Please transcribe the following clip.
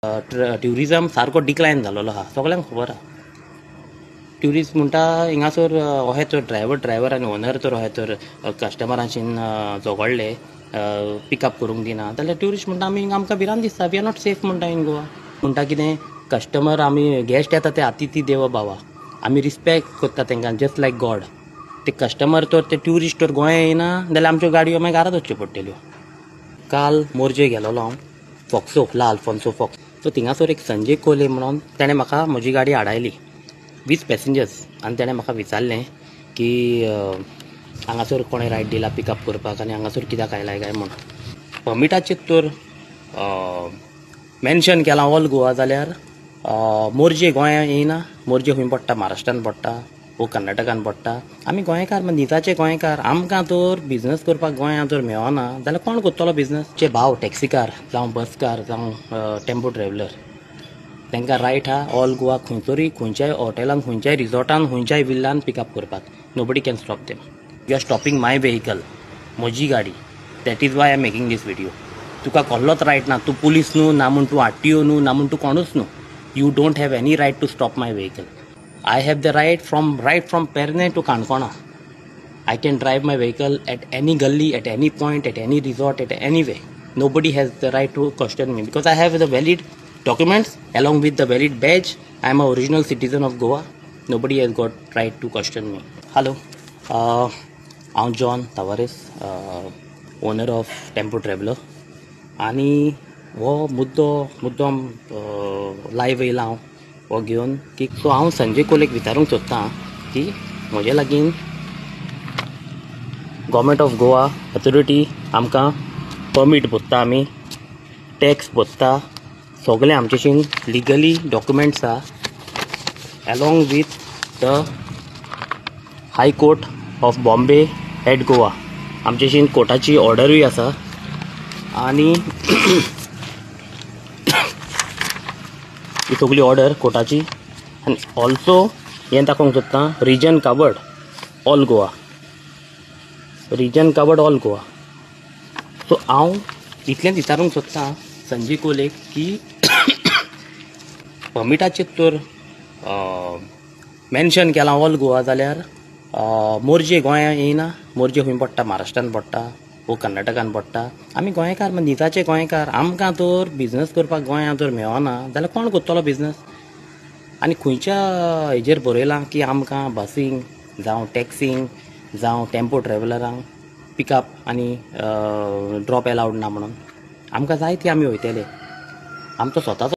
Tourism सारको डिक्लायन जालोलो आहा, सगळ्यांक खबर आहा. ट्युरिस्ट म्हणटा हिंगासर अहे तर ड्रायव्हर आनी ओनर तर अहे तर कस्टमरांशीन झगडले, पिकअप करूंक दिना जाल्यार ट्युरिस्ट म्हणटा आमकां भिरांत दिसता, वी आर नॉट सेफ म्हणटा इन गोवा. म्हणटा कितें कस्टमर आमी गेस्ट येता ते अतिथी देव भावा, आमी रिस्पेक्ट करता तांकां जस्ट लायक गॉड. ते कस्टमर तर ते ट्युरिस्ट तर गोंया येना जाल्यार आमच्यो गाडयो मागीर घरात वच्च्यो पडटल्यो. काल मोरजे गेलोलो हांव फॉक्सो ला आल्फोन्सो फॉक्स. सो थिंगासर एक संजय कोले म्हणून ताणें म्हाका म्हजी गाडी हाडायली 20 पॅसेंजर्स आनी ताणें म्हाका विचारलें की हांगासर कोणें रायड दिला पिकअप करपाक आनी हांगासर कित्याक आयलाय काय म्हणून. परमिटाचेर तर मेन्शन केलां ऑल गोवा जाल्यार मोरजे गोंया येयना, मोरजे खंय पडटा, महाराष्ट्रान पडटा वो कर्नाटकान पडटा. आमी गोंयकार निजाचे गोंयकार, आमकां तर बिजनस करपाक गोंया जर मेळना जाल्यार कोण करतलो बिजनस. जे भाव टॅक्सीकार जावं बसकार जावं टेम्पो ट्रॅव्हलर तांकां रायट आहा ऑल गोवा खंयतरी खंयच्याय हॉटेलान, खंयच्याय रिजॉर्टान, खंयच्याय विल्लान पिकअप करपाक. Nobody can stop them. You are stopping my vehicle, म्हजी गाडी. That is why I am making this video. तुका कसलोच रायट ना, तूं पुलीस न्हू, ना म्हूण तूं आरटीओ न्हू, ना म्हूण तूं कोणूच न्हू. You don't have any right to stop my vehicle. I have the right from Perne to Kankona. I can drive my vehicle at any gully, at any point, at any resort, at any way. Nobody has the right to question me because I have the valid documents along with the valid badge. I am an original citizen of Goa. Nobody has got right to question me. Hello, I'm John Tavares, owner of Tempo Traveler. आणि हो मुद्दम live येयला हांव हो घेवन की so हांव संजय कोलेक विचारूंक सोदतां की म्हजे लागीं गव्हर्मेंट ऑफ गोवा अथॉरिटी आमकां परमीट भरता, आमी टॅक्स भरता, सगळें आमचेशीन लिगली डॉक्युमेंट्स आहा along with the high court of Bombay at Goa. आमचेशीन कोर्टाची ऑर्डरूय आसा आनी ही सगळी ऑर्डर कोर्टाची. आनी ऑल्सो हें दाखोवंक सोदतां region covered all Goa, region covered all Goa. So हांव इतलेंच विचारूंक सोदतां संजय कोलेक की परमिटाचेर तर मेन्शन केलां ऑल गोवा जाल्यार मोरजे गोंया येयना, मोरजे खंय पडटा, महाराष्ट्रान पडटा वो कर्नाटकान पडटा. आमी गोंयकार निजाचे गोंयकार, आमकां तर बिजनस करपाक गोंया जर मेळना जाल्यार कोण करतलो बिजनस. आनी खंयच्या हेजेर बरयलां की आमकां बसींक जावं टॅक्सींक जावं टेम्पो ट्रॅव्हलरांक पिकअप आनी ड्रॉप एलावड ना म्हणून. आमकां जाय ती आमी वयतले. आमचो स्वताचो